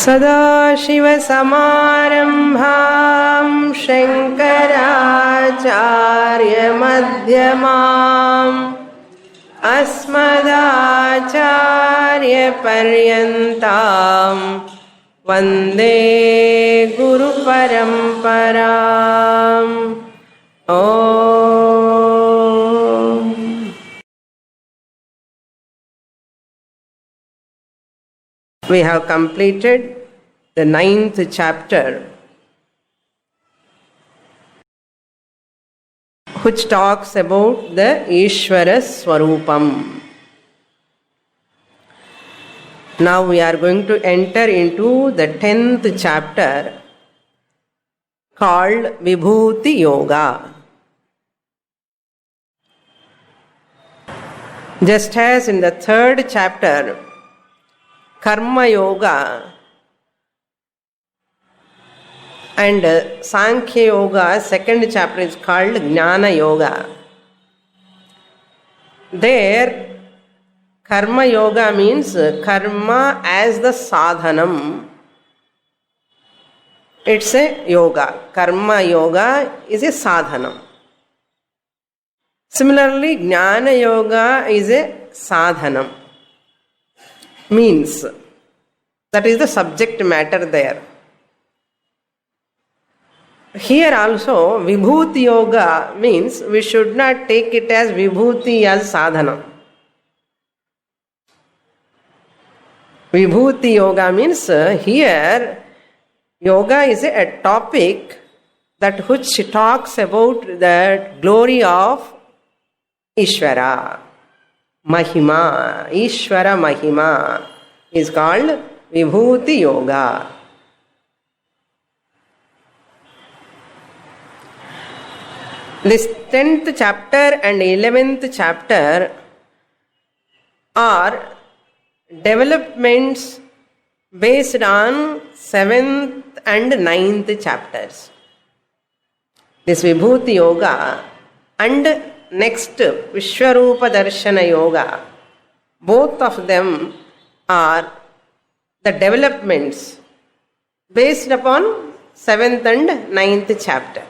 सदाशिवसमारम्भां शङ्कराचार्यमध्यमाम् अस्मदाचार्यपर्यन्तां वन्दे गुरुपरम्पराम्। We have completed the 9th chapter, which talks about the Ishvara Swarupam. Now we are going to enter into the 10th chapter called Vibhuti Yoga. Just as in the 3rd chapter, Karma Yoga and Sankhya Yoga, 2nd chapter is called Jnana Yoga. There, Karma Yoga means karma as the sadhanam. It's a yoga. Karma Yoga is a sadhanam. Similarly, Jnana Yoga is a sadhanam. Means, that is the subject matter there. Here also, Vibhuti Yoga means we should not take it as Vibhuti as sadhana. Vibhuti Yoga means here yoga is a topic that which talks about the glory of Ishvara. Mahima, Ishvara Mahima is called Vibhuti Yoga. This 10th chapter and 11th chapter are developments based on 7th and 9th chapters. This Vibhuti Yoga and next Vishwarupa Darshana Yoga, both of them are the developments based upon 7th and 9th chapter.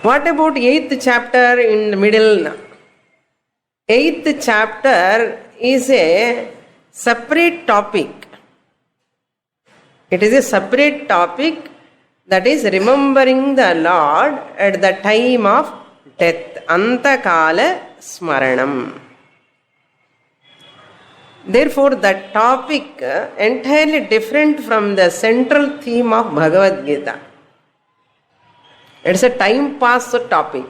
What about 8th chapter in the middle? 8th chapter is a separate topic. It is a separate topic, that is remembering the Lord at the time of death. Antakala Smaranam. Therefore, that topic entirely different from the central theme of Bhagavad Gita. It's a time pass topic.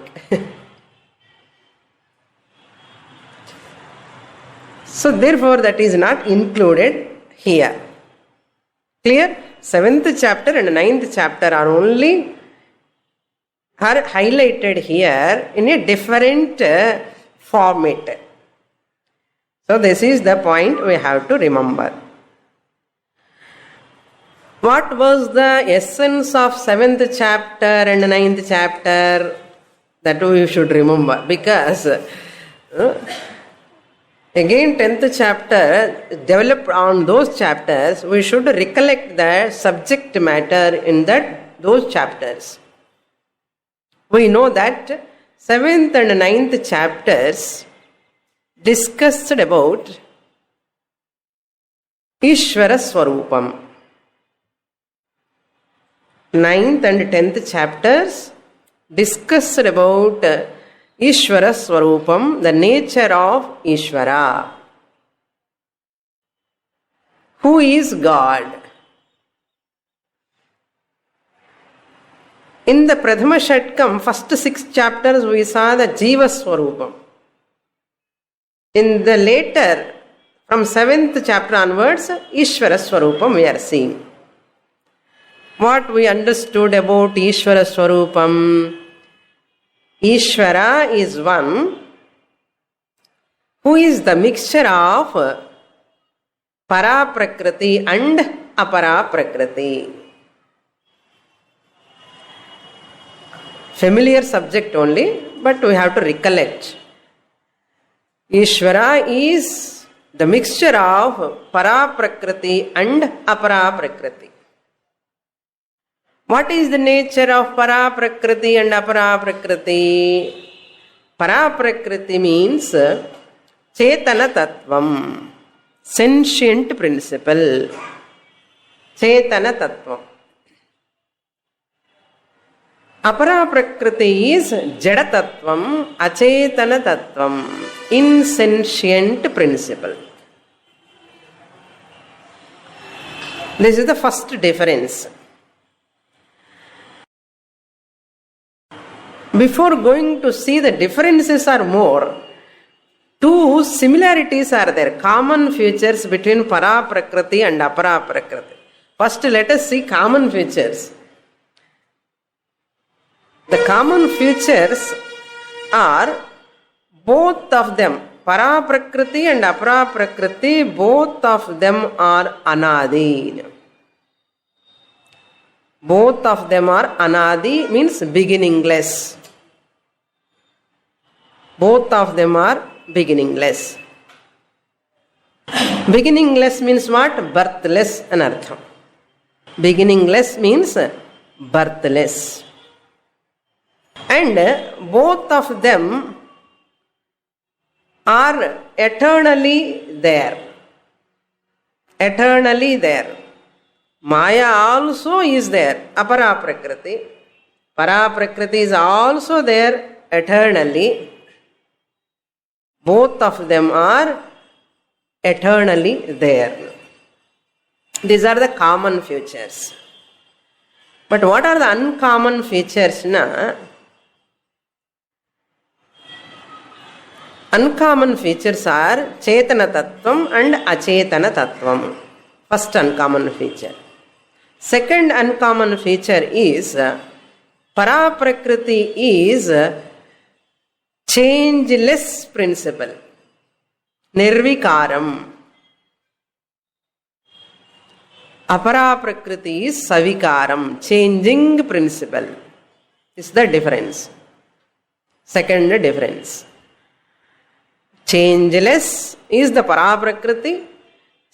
So therefore that is not included here. Clear? 7th chapter and 9th chapter are only highlighted here in a different format. So this is the point we have to remember. What was the essence of 7th chapter and 9th chapter? That we should remember, because again 10th chapter developed on those chapters, we should recollect the subject matter in those chapters. We know that 7th and 9th chapters discussed about Ishvara Swarupam. 9th and 10th chapters discussed about Ishvara Swarupam, the nature of Ishvara. Who is God? In the Prathama Shatkam, first 6 chapters, we saw the Jiva Swarupam. In the later, from 7th chapter onwards, Ishvara Swarupam we are seeing. What we understood about Ishvara Swarupam? Ishvara is one who is the mixture of Para Prakriti and Apara Prakriti. Familiar subject only, but we have to recollect. Ishvara is the mixture of para prakriti and apara prakriti. What is the nature of para prakriti and apara prakriti? Para prakriti means chetana tattvam, sentient principle. Chetana tattvam. Apara prakriti is jada tattvam, achetana tattvam, insentient principle. This is the first difference. Before going to see the differences are more, two similarities are there, common features between para prakriti and apara prakriti. First, let us see common features. The common features are both of them, para prakriti and apara prakriti, both of them are anadi. Both of them are anadi, means beginningless. Both of them are beginningless. Beginningless means what? Birthless anartham. Beginningless means birthless. And both of them are eternally there. Eternally there. Maya also is there, apara prakriti. Para prakriti is also there eternally. Both of them are eternally there. These are the common features. But what are the uncommon features? Uncommon features are chetana tattvam and achetana tattvam. First uncommon feature. Second uncommon feature is para prakriti is changeless principle. Nirvikaram. Apara prakriti is savikaram, changing principle. This is the difference. Second difference. Changeless is the para prakriti,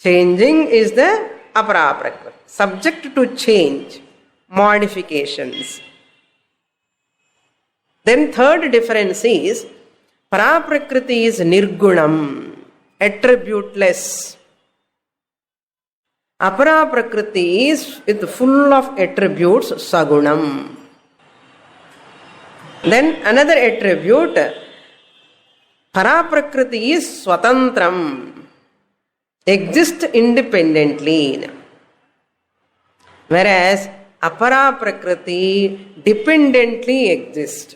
changing is the apara prakriti. Subject to change, modifications. Then third difference is para prakriti is nirgunam, attributeless. Apara prakriti is with full of attributes, sagunam. Then another attribute, para prakriti is swatantram, exist independently. Whereas apara prakriti dependently exists.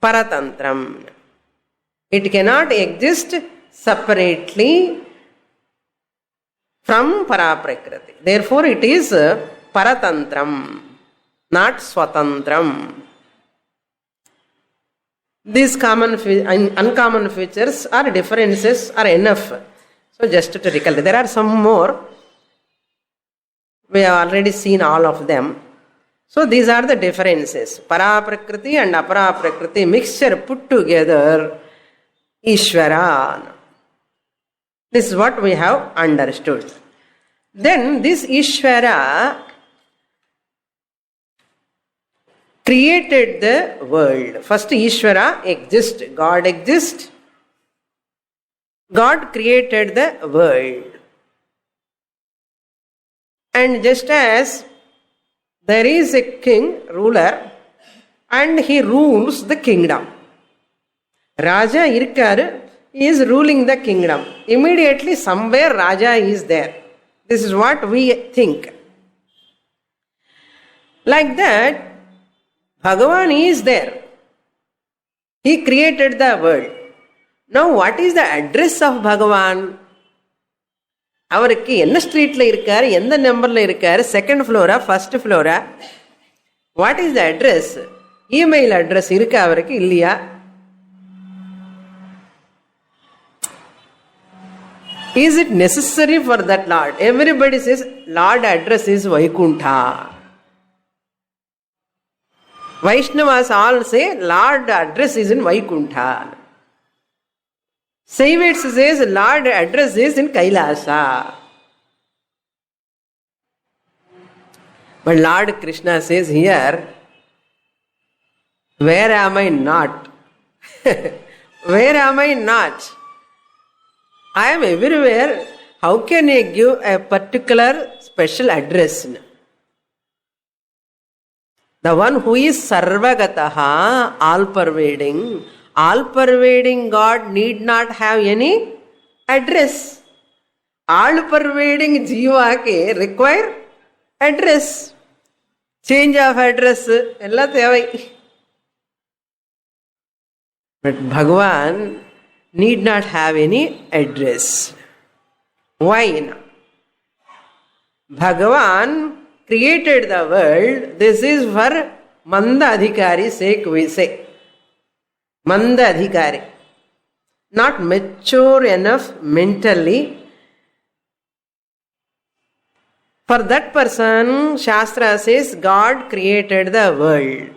Paratantram. It cannot exist separately from para prakriti. Therefore, it is paratantram, not swatantram. These common uncommon features or differences are enough. So just to recall, there are some more. We have already seen all of them. So these are the differences. Para prakriti and apara prakriti mixture put together, Ishvara. This is what we have understood. Then this Ishvara created the world. First Ishvara exists, God exists. God created the world. And just as there is a king, ruler, and he rules the kingdom. Raja irkar is ruling the kingdom. Immediately somewhere Raja is there. This is what we think. Like that, Bhagavan is there. He created the world. Now what is the address of Bhagavan? அவருக்கு என்ன ஸ்ட்ரீட்ல இருக்காரு, எந்த நம்பர்ல இருக்காரு, second Flora first Flora, what is the address, email address இருக்கு அவருக்கு இல்லையா? Is it necessary for that Lord? Everybody says Lord address is Vaikuntha. Vaishnavas all say Lord address is in Vaikuntha. Saivits says Lord address is in Kailasa. But Lord Krishna says here, where am I not? Where am I not? I am everywhere. How can I give a particular special address? The one who is Sarvagataha, all pervading God need not have any address. All pervading Jiva ke require address. Change of address. Ella thevai. But Bhagavan need not have any address. Why? Bhagavan created the world. This is for Manda Adhikari sake we say. Manda Adhikari. Not mature enough mentally. For that person, Shastra says God created the world.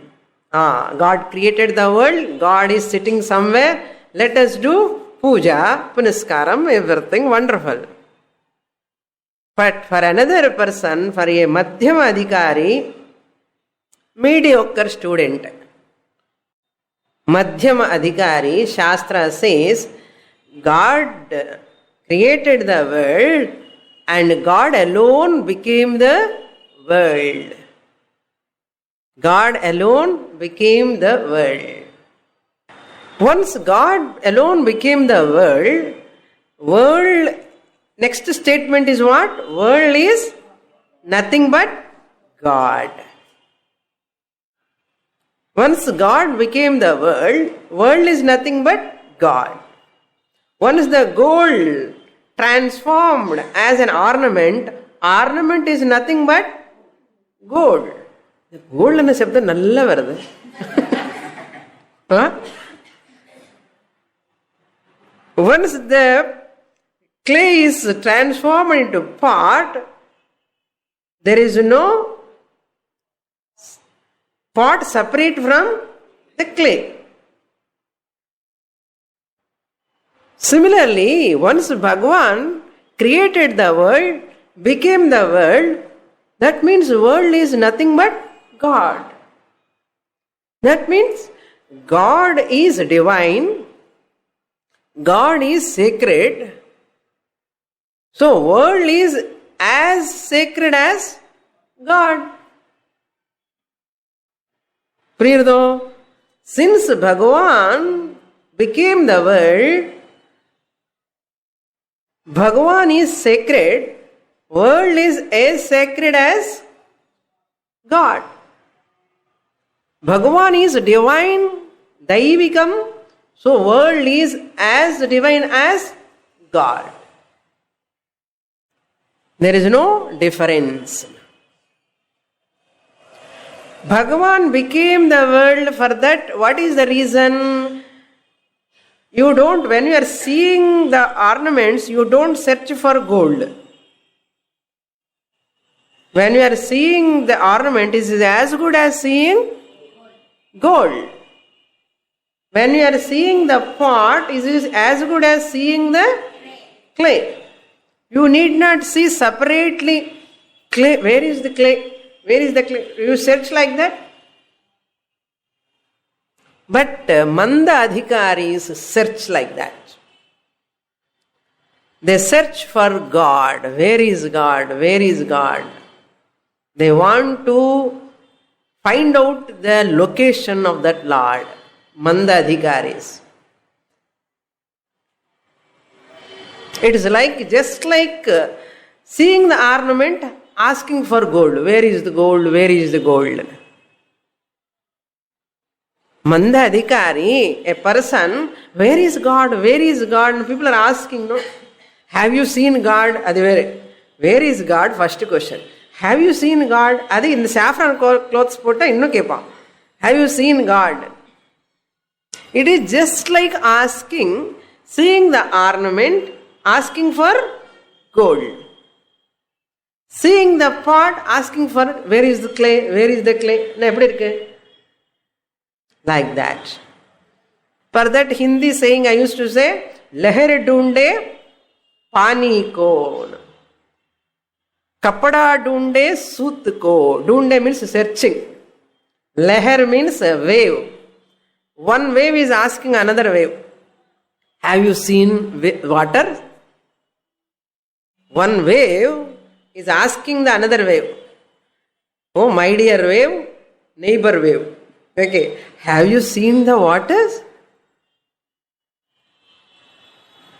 God created the world. God is sitting somewhere. Let us do puja, punaskaram, everything wonderful. But for another person, for a Madhyama Adhikari, mediocre student, Madhyama Adhikari, Shastra says, God created the world and God alone became the world. God alone became the world. Once God alone became the world, next statement is what? World is nothing but God. Once God became the world is nothing but God. Once the gold transformed as an ornament is nothing but gold. The gold and shabda nalla varudhu. Once the clay is transformed into pot, there is no pot separate from the clay. Similarly, once Bhagavan created the world, became the world, that means the world is nothing but God. That means God is divine, God is sacred. So world is as sacred as God. Priyardo, since Bhagavan became the world, Bhagavan is sacred, world is as sacred as God. Bhagavan is divine, Daivikam, so world is as divine as God. There is no difference. Bhagavan became the world. For that, what is the reason? You don't, when you are seeing the ornaments, you don't search for gold. When you are seeing the ornament, it is as good as seeing gold. When you are seeing the pot, it is as good as seeing the clay. You need not see separately clay. Where is the clay? Where is the clay? You search like that. But Manda Adhikaris search like that. They search for God. Where is God? Where is God? They want to find out the location of that Lord. Manda Adhikaris. It is like, just like seeing the ornament, asking for gold. Where is the gold? Where is the gold? Manda Adhikari, a person, where is God? Where is God? And people are asking, no? Have you seen God? Where is God? First question. Have you seen God? Adi in the saffron clothes pota inno kepa. Have you seen God? It is just like asking, seeing the ornament, asking for gold. Seeing the pot, asking for where is the clay? Where is the clay? Like that. For that Hindi saying I used to say, लहर ढूंढे पानी को, कपड़ा ढूंढे सूत को. ढूंढे means searching. Lahar means wave. One wave is asking another wave, have you seen water? One wave is asking the another wave, oh my dear wave, neighbor wave, okay, have you seen the waters?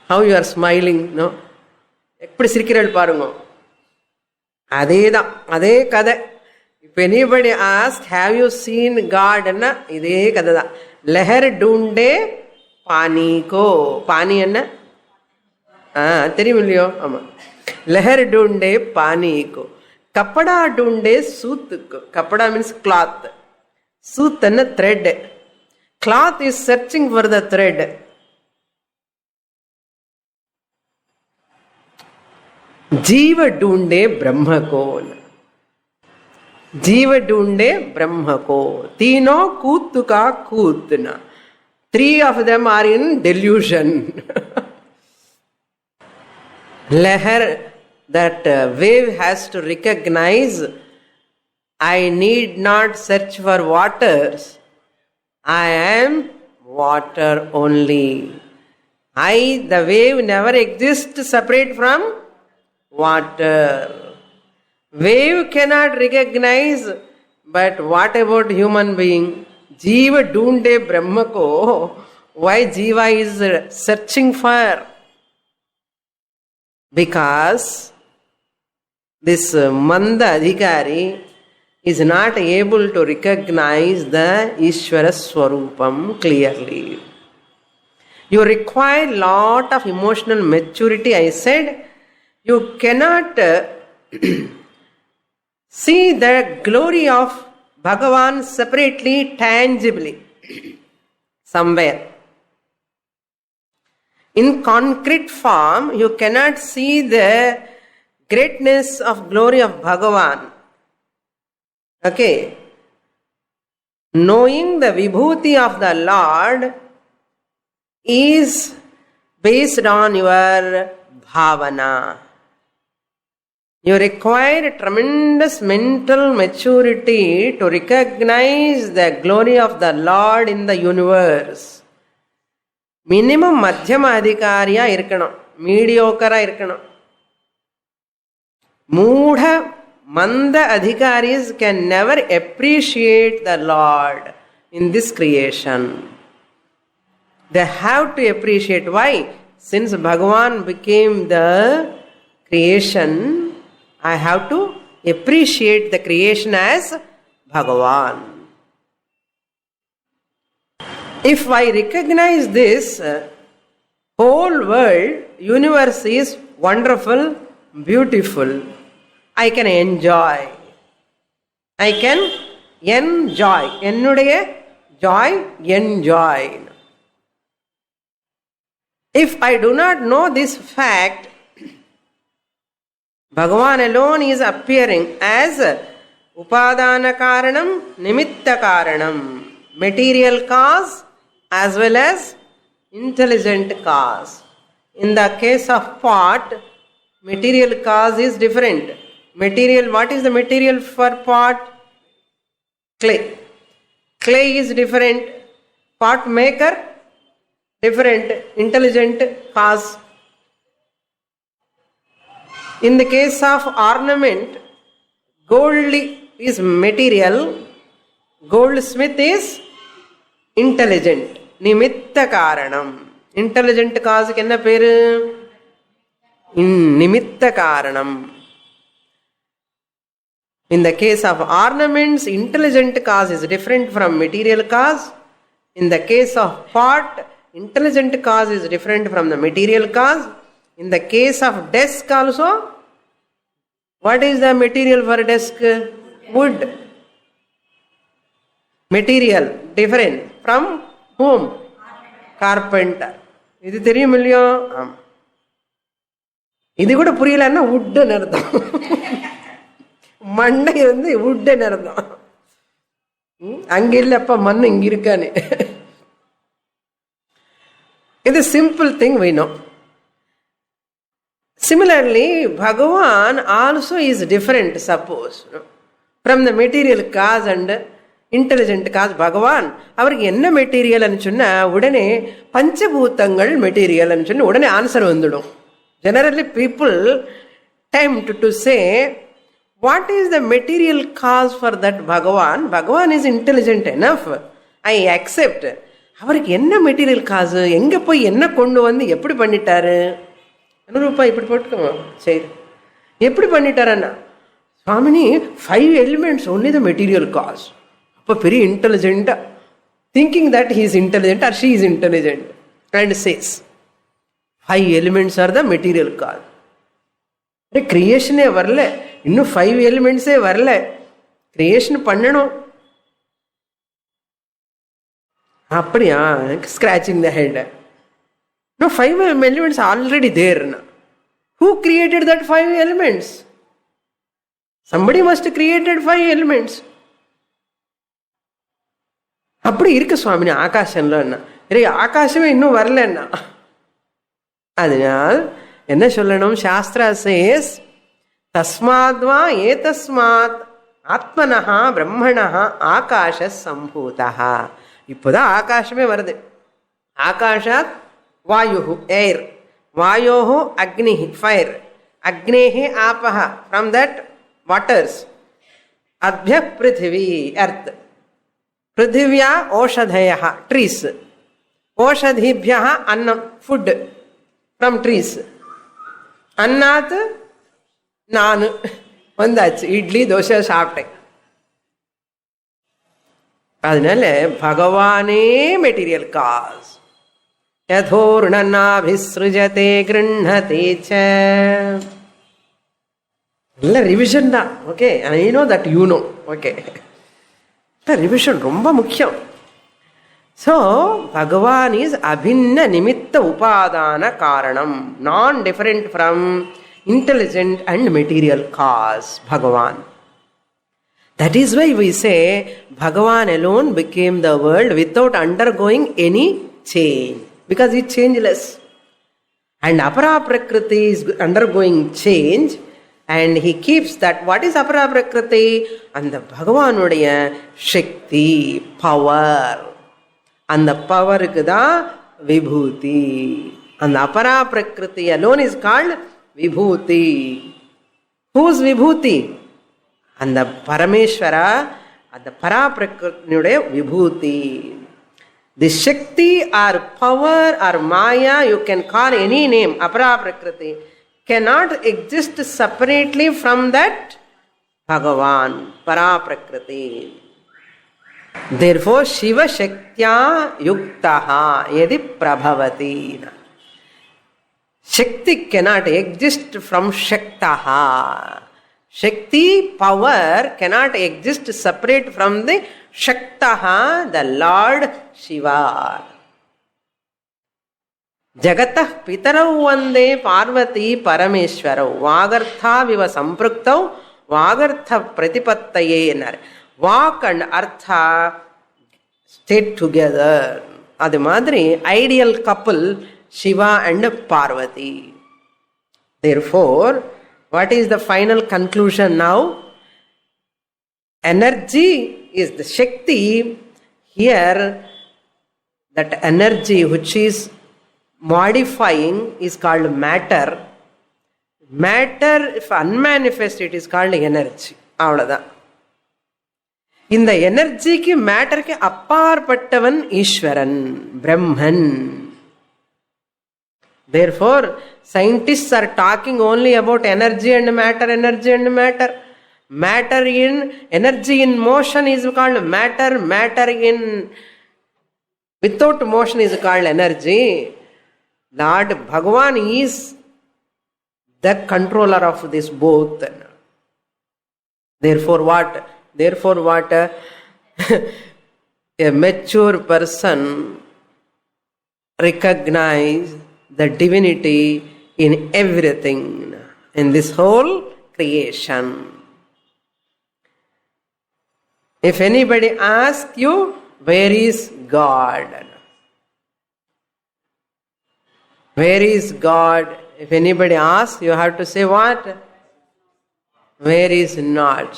How you are smiling, no? எப்படி சிரிக்கிறீர்கள் பாருங்க. அதேதான், அதே கதை. If anybody asked, have you seen God? என்ன இதே கதை தான். லஹர் டூண்டே பானி கோ. பானி என்ன தெரியும் இல்லையோ? ஆமா. लहर ढूंढे पानी को, कपड़ा ढूंढे सूत को. कपड़ा means cloth, Suta and thread. Cloth is searching for the thread. जीव ढूंढे ब्रह्म को. जीव ढूंढे ब्रह्म को. तीनों कूत का कूतना. 3 of them are in delusion. Lahar, that wave has to recognize, I need not search for waters. I am water only. The wave never exists separate from water. Wave cannot recognize, but what about human being? Jiva dhoonde Brahma ko. Why Jiva is searching for? Because this Manda Adhikari is not able to recognize the Ishvara Swarupam clearly. You require lot of emotional maturity, I said. You cannot see the glory of Bhagavan separately, tangibly, somewhere. In concrete form, you cannot see the greatness of glory of Bhagavan. Okay. Knowing the vibhuti of the Lord is based on your bhavana. You require tremendous mental maturity to recognize the glory of the Lord in the universe. Minimum madhyama adhikariya irkanum, mediocre irkanum. Moodha manda adhikaris can never appreciate the Lord in this creation. They have to appreciate. Why? Since Bhagavan became the creation, I have to appreciate the creation as Bhagavan. If I recognize this, whole world, universe is wonderful, beautiful, I can enjoy. I can enjoy. Ennudaya joy, enjoy. If I do not know this fact, Bhagavan alone is appearing as Upadana Karanam, Nimitta Karanam, material cause as well as intelligent cause. In the case of pot, material cause is different. Material, what is the material for pot? Clay. Clay is different. Pot maker, different. Intelligent cause. In the case of ornament, gold is material, goldsmith is intelligent. Nimitta Karanam. Intelligent cause kenna peru? Nimitta Karanam. In the case of ornaments, intelligent cause is different from material cause. In the case of pot, intelligent cause is different from the material cause. In the case of desk also, what is the material for desk? Wood. Material different from whom? Carpenter. இது தெரியும் இல்லையோ? இது கூட புரியலன்னா வுட்னு அர்த்தம். மண்ணை வந்து வுட்னு அர்த்தம். அங்க இல்லப்பா மண் இங்க இருக்கானே. It's a simple thing we know. Similarly, Bhagavan also is different, suppose, from the material cause and intelligent cause. Bhagavan, அவருக்கு என்ன மெட்டீரியல் சொன்னா உடனே பஞ்சபூதங்கள் மெட்டீரியல் சொன்னா உடனே ஆன்சர் வந்துடும். Generally people tempt to say, what is the material cause for that Bhagavan? Bhagavan is intelligent enough. I accept. அவருக்கு என்ன மெட்டீரியல் காசு, எங்க போய் என்ன கொண்டு வந்து எப்படி பண்ணிட்டாரு? அனுரூபா இப்படி போட்டுக்கோங்க. சரி, எப்படி பண்ணிட்டாரண்ணா? சுவாமினி 5 elements only the material cause. அப்போ பெரிய இன்டெலிஜென்ட்டா thinking that he is intelligent or she is intelligent and says 5 elements are the material cause. கிரியேஷனே வரல, இன்னும் 5 எலிமெண்ட்ஸே வரல, கிரியேஷன் பண்ணணும். அப்படியா? Scratching the head. No, 5 elements are already there. Who created that 5 elements? Somebody must have created 5 elements. அப்படி இருக்கு சுவாமினி ஆகாசம்ல. ஆகாசமே இன்னும் வரலன்னா அதனால் என்ன சொல்லணும்? சாஸ்திரா சேஸ் தஸ்மாத்வா ஏதஸ்மாத் ஆத்மனஹா பிரம்மணஹா ஆகாஷ சம்பூதா. இப்போதான் ஆகாசமே வருது. ஆகாஷாத் வாயு ஏர், வாயோஹ அக்னி ஃபயர், அக்னேஹ ஆபஹ ஃப்ரம் தட் வாட்டர்ஸ், அத்ய பிருத்திவி எர்த், பிருத்திவியா ஓஷதயः ட்ரீஸ், ஓஷதிभ्यः அன்னம் ஃபுட் ஃப்ரம் ட்ரீஸ், அன்னாத் நான் வந்தாச்சு, இட்லி தோசை சாப்பிட்டேன். அதனால பகவானே மெட்டீரியல் காஸ். யதோர்ணநாபிஸ்ருஜதே கிருண்ணதே ச. நல்ல ரிவிஷன் தான். Okay, I know that you know. Okay, revision ரொம்ப முக்கியம். ஸோ பகவான் இஸ் அபின்ன நிமித்த உபாதான காரணம், நான் different from intelligent and material cause. Bhagavan. That is why we say Bhagavan alone became the world without undergoing any change, because it is changeless. And Apara Prakriti is undergoing change, and he keeps that. What is Apara Prakriti? And the Bhagavanudaya Shakti, power. And the power is the Vibhuti. And the Apara Prakriti alone is called Vibhuti. Whose Vibhuti? And the Parameshwara, and the Paraprakriti Vibhuti. The Shakti or power or Maya, you can call any name, Aparaprakriti, cannot exist separately from that Bhagavan, Paraprakriti. Therefore, Shiva Shaktya Yuktaha Yadi Prabhavati. Shakti cannot exist from Shaktaha. Shakti, power, cannot exist separate from the Shaktaha, the Lord Shiva. Jagatah pitarau vande Parvati Parameshwarau Vagartha viva sampraktau Vagartha pratipattaye. Vak and Artha stayed together. Adu madri ideal couple Shiva and Parvati. Therefore, what is the final conclusion now? Energy is the Shakti. Here, that energy which is modifying is called matter. Matter, if unmanifest, it is called energy. Avladha. இந்த எனர்ஜிக்கு மேட்டருக்கு அப்பாற்பட்டவன் ஈஸ்வரன், பிரம்மன். Therefore, scientists are talking only about energy and matter, energy and matter. Matter in, energy in motion is called matter, matter in without motion is called energy. Lord Bhagavan is the controller of this both. Therefore what? A mature person recognize the divinity in everything, in this whole creation. If anybody asks you, where is God? Where is God? If anybody asks, you have to say what? Where is not?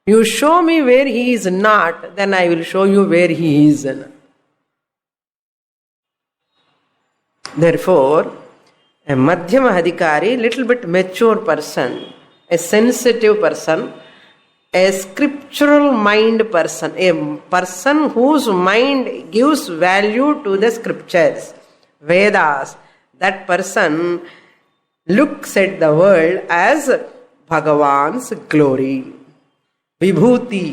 You show me where he is not, then I will show you where he is. Therefore, a Madhyama Adhikari, little bit mature person, a sensitive person, a scriptural mind person, a person whose mind gives value to the scriptures, Vedas, that person looks at the world as Bhagavan's glory, Vibhuti.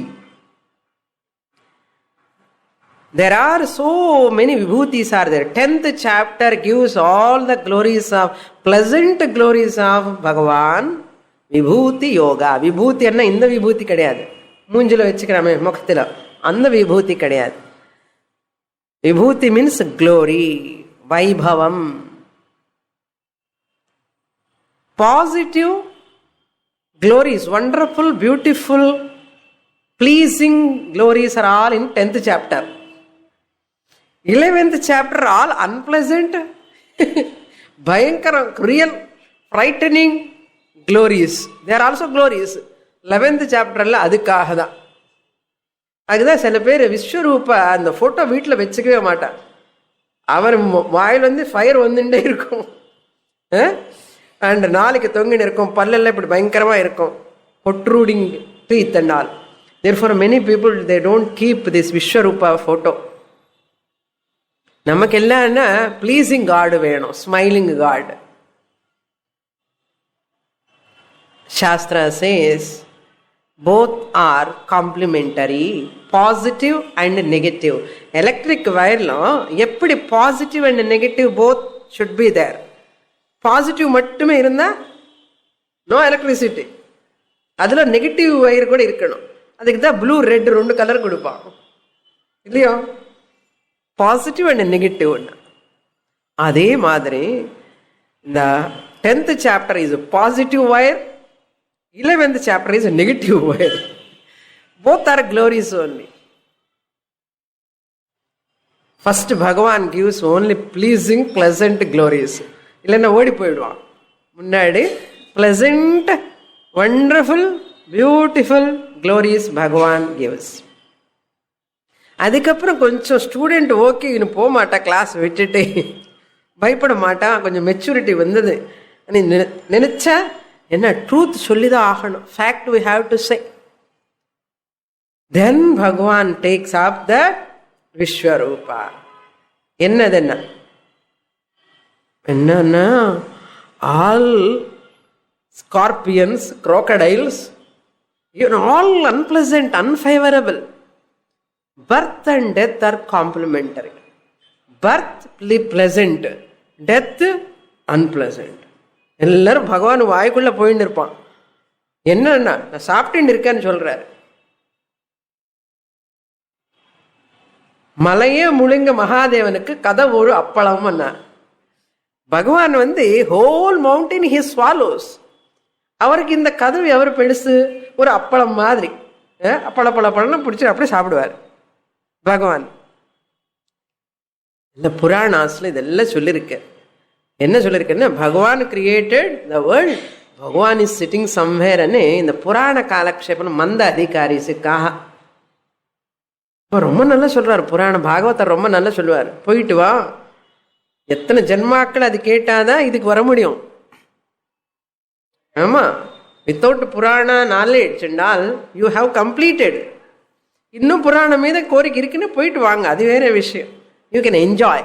There are so many Vibhutis are there. 10th chapter gives all the glories of, pleasant glories of Bhagavan. Vibhuti yoga. Vibhuti enna inda vibhuti kadiyadu. Munjilo vechikirame mukhtila. Andha vibhuti kadiyadu. Vibhuti means glory, vaibhavam. Positive glories, wonderful, beautiful, pleasing glories are all in 10th chapter. 11th chapter all unpleasant, bhayankara, real, frightening glories. They are also glories. 11th chapter la adukkaga da. Agudha sila per Vishwarupa and photo veetla vechikave maata. Avar vaayil vande fire vandinde irukum. And நாளைக்கு தொங்கின்னு இருக்கும், பல்லெல்லாம் இப்படி பயங்கரமா இருக்கும், protruding teeth and all. Therefore many people they don't keep this Vishwarupa photo. நமக்கு எல்லாம் pleasing God வேணும், smiling God. Shastra says both are complementary, positive and negative. Electric wire la எப்படி positive and negative both should be there. Positive மட்டுமே இருந்தா no electricity. அதுல negative wire கூட இருக்கணும். அதுக்கு தான் ப்ளூ ரெட் 2 கலர் கொடுப்பான் இல்லையோ, பாசிட்டிவ் அண்ட் நெகட்டிவ். அதே மாதிரி இந்த 10th chapter is positive wire, 11th chapter is negative wire. Both are glories only. First Bhagavan gives only pleasing, pleasant glories. இல்லைன்னா ஓடி போயிடுவான். முன்னாடி பிளசன்ட், வண்டர்ஃபுல், பியூட்டிஃபுல் க்ளோரிஸ் பகவான் கிவ்ஸ். அதுக்கப்புறம் கொஞ்சம் ஸ்டூடெண்ட் ஓகே இன்னும் போக மாட்டா, கிளாஸ் விட்டுட்டு பயப்பட மாட்டான், கொஞ்சம் மெச்சூரிட்டி வந்தது நினைச்சா என்ன ட்ரூத் சொல்லிதான் ஆகணும், fact we have to say. Then Bhagavan takes up the Vishvarupa. என்னன்னா all scorpions, crocodiles, all unpleasant, unfavorable. Birth and death are complementary. Birth pleasant, death unpleasant. எல்லாரும் பகவான் வாய்க்குள்ள போயின்னு இருப்பான். என்னன்னா நான் சாப்பிட்டு இருக்கேன்னு சொல்றாரு. மலையே முழுங்க மகாதேவனுக்கு கதை ஒரு அப்பளம். பகவான் ஹோல் மவுண்டைன் ஹி ஸ்வாலோஸ். அவருக்கு இந்த கதவு எவர் பெருசு, ஒரு அப்பளம் மாதிரி அப்பளப்பழம் பிடிச்சி அப்படியே சாப்பிடுவார் பகவான். இந்த புராணாஸ்ல இதெல்லாம் சொல்லியிருக்க. என்ன சொல்லியிருக்கேன்னா பகவான் கிரியேட்டட் த வேர்ல்ட், பகவான் இஸ் சிட்டிங் சம்வேர் அன்னு இந்த புராண காலக்ஷேபம் மந்த அதிகாரிஸுக்காக ரொம்ப நல்லா சொல்றாரு. புராண பாகவதர் ரொம்ப நல்லா சொல்லுவார். போயிட்டு வா, எத்தனை ஜென்மாக்கள் அது கேட்டாதான் இதுக்கு வர முடியும். ஆமா, வித்தவுட் புராண நாலேஜ் என்றால் யூ ஹாவ் கம்ப்ளீட்டட். இன்னும் புராணம் மீது கோரிக்கை இருக்குன்னு போயிட்டு வாங்க, அது வேற விஷயம். You can enjoy.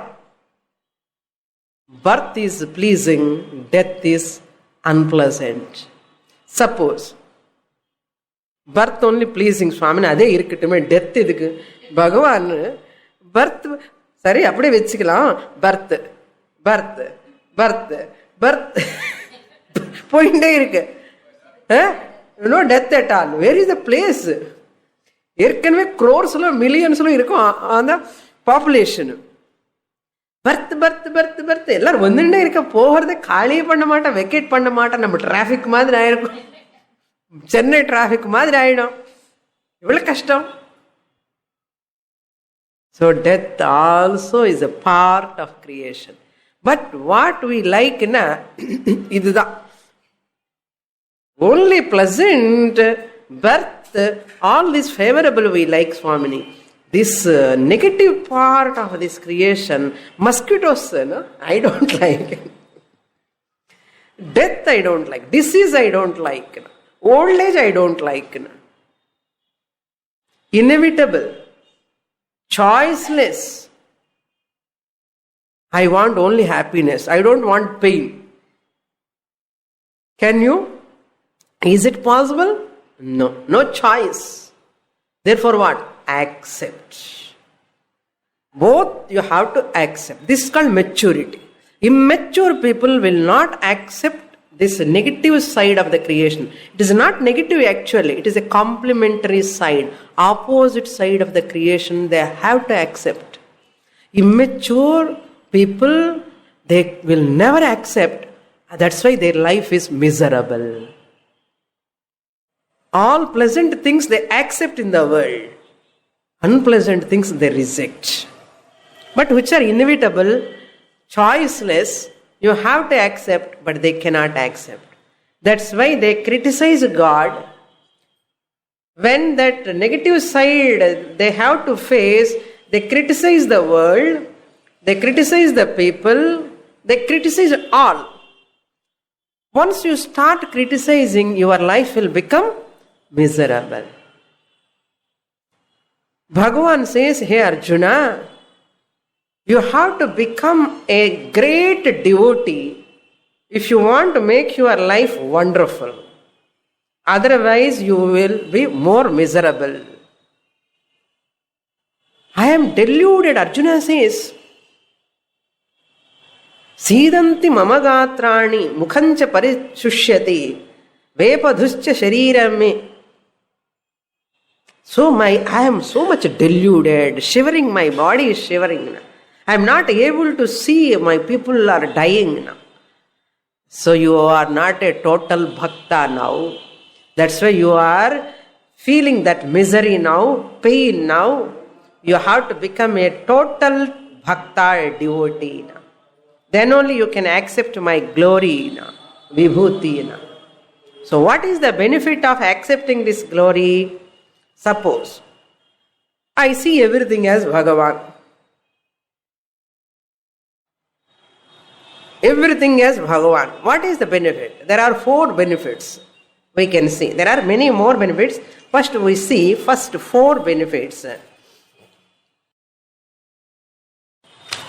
Birth is pleasing, death is unpleasant. Suppose birth only pleasing சுவாமின்னு அதே இருக்கட்டுமே, டெத் இதுக்கு பகவான் பர்த் சரி அப்படியே வச்சுக்கலாம். பர்த் பர்த் பர்த் பர்த் போயிட்டே இருக்கு. No death at all. Where is the place? ஏற்கனவே க்ரோர்ஸ்ல மில்லியன்ஸ்ல இருக்கும் அந்த population. Birth birth birth birth எல்லாரும் வந்துட்டே இருக்க, போகிறத காலியே பண்ண மாட்டேன், வெக்கேட் பண்ண மாட்டேன். நம்ம டிராஃபிக் மாதிரி ஆயிருக்கும், சென்னை டிராஃபிக் மாதிரி ஆயிடும். எவ்வளவு கஷ்டம். So death also is a part of creation. But what we like na இதுதான். Only pleasant, birth, all this favorable we like, Swamini. This negative part of this creation, mosquitoes, no? I don't like. Death I don't like. Disease I don't like. Old age I don't like. Inevitable. Choiceless. I want only happiness. I don't want pain. Can you? Is it possible? No. No choice. Therefore what? Accept. Both you have to accept. This is called maturity. Immature people will not accept this negative side of the creation. It is not negative actually. It is a complementary side. Opposite side of the creation they have to accept. Immature people, they will never accept. That's why their life is miserable. All pleasant things they accept in the world. Unpleasant things they reject. But which are inevitable, choiceless, you have to accept, but they cannot accept. That's why they criticize God. When that negative side they have to face, they criticize the world, they criticize the people, they criticize all. Once you start criticizing, your life will become miserable. Bhagavan says, hey Arjuna, you have to become a great devotee if you want to make your life wonderful. Otherwise, you will be more miserable. I am deluded, Arjuna says. Sidanti mamagatrani mukhancha parishushyati vepadhuscha sharirame. So I am so much deluded, shivering, my body is shivering. I am not able to see my people are dying now. So you are not a total bhakta now. That's why you are feeling that misery now, pain now. You have to become a total bhakta, a devotee now. Then only you can accept my glory now, vibhuti now. So what is the benefit of accepting this glory? Suppose I see everything as Bhagavan. Everything as Bhagavan. What is the benefit? There are 4 benefits we can see. There are many more benefits. First we see 4 benefits.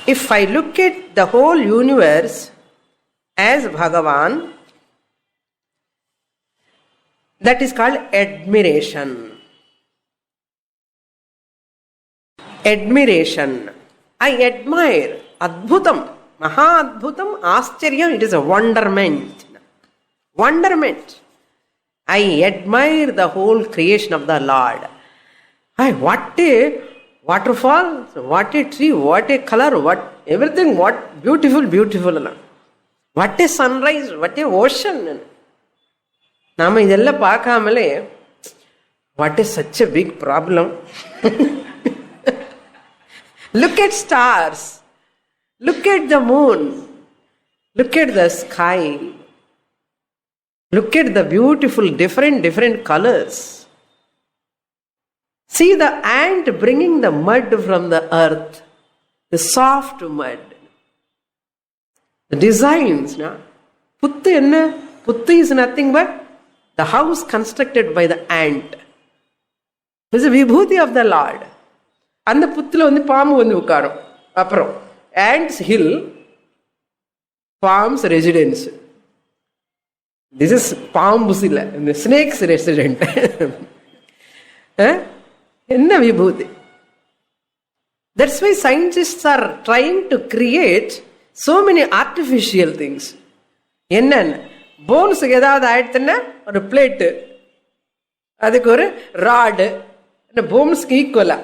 If I look at the whole universe as Bhagavan, that is called admiration. Admiration. I admire. Adbhutam. Mahadbhutam. Ascharya. It is a wonderment. Wonderment. I admire the whole creation of the Lord. What a waterfall, what a tree, what a color, what everything, what beautiful, beautiful. What a sunrise, what a ocean. Nama idella paakamale, what is such a big problem. Look at stars. Look at the moon. Look at the sky. Look at the beautiful different colors. See the ant bringing the mud from the earth. The soft mud. The designs. Puttu enna? Puttu is nothing but the house constructed by the ant. It is a vibhuti of the Lord. அந்த புத்துல வந்து பாம்பு வந்து உட்காரும். அப்புறம் ants hill, palms residence. This is palms இல்ல, இந்த snakes resident. என்ன விபூதி? That's why scientists are trying to create so many artificial things. என்னன்னு போன்ஸுக்கு ஏதாவது ஆயிடுத்துன்னா ஒரு பிளேட்டு, அதுக்கு ஒரு ராடு, போன்ஸ்க்கு ஈக்குவலா.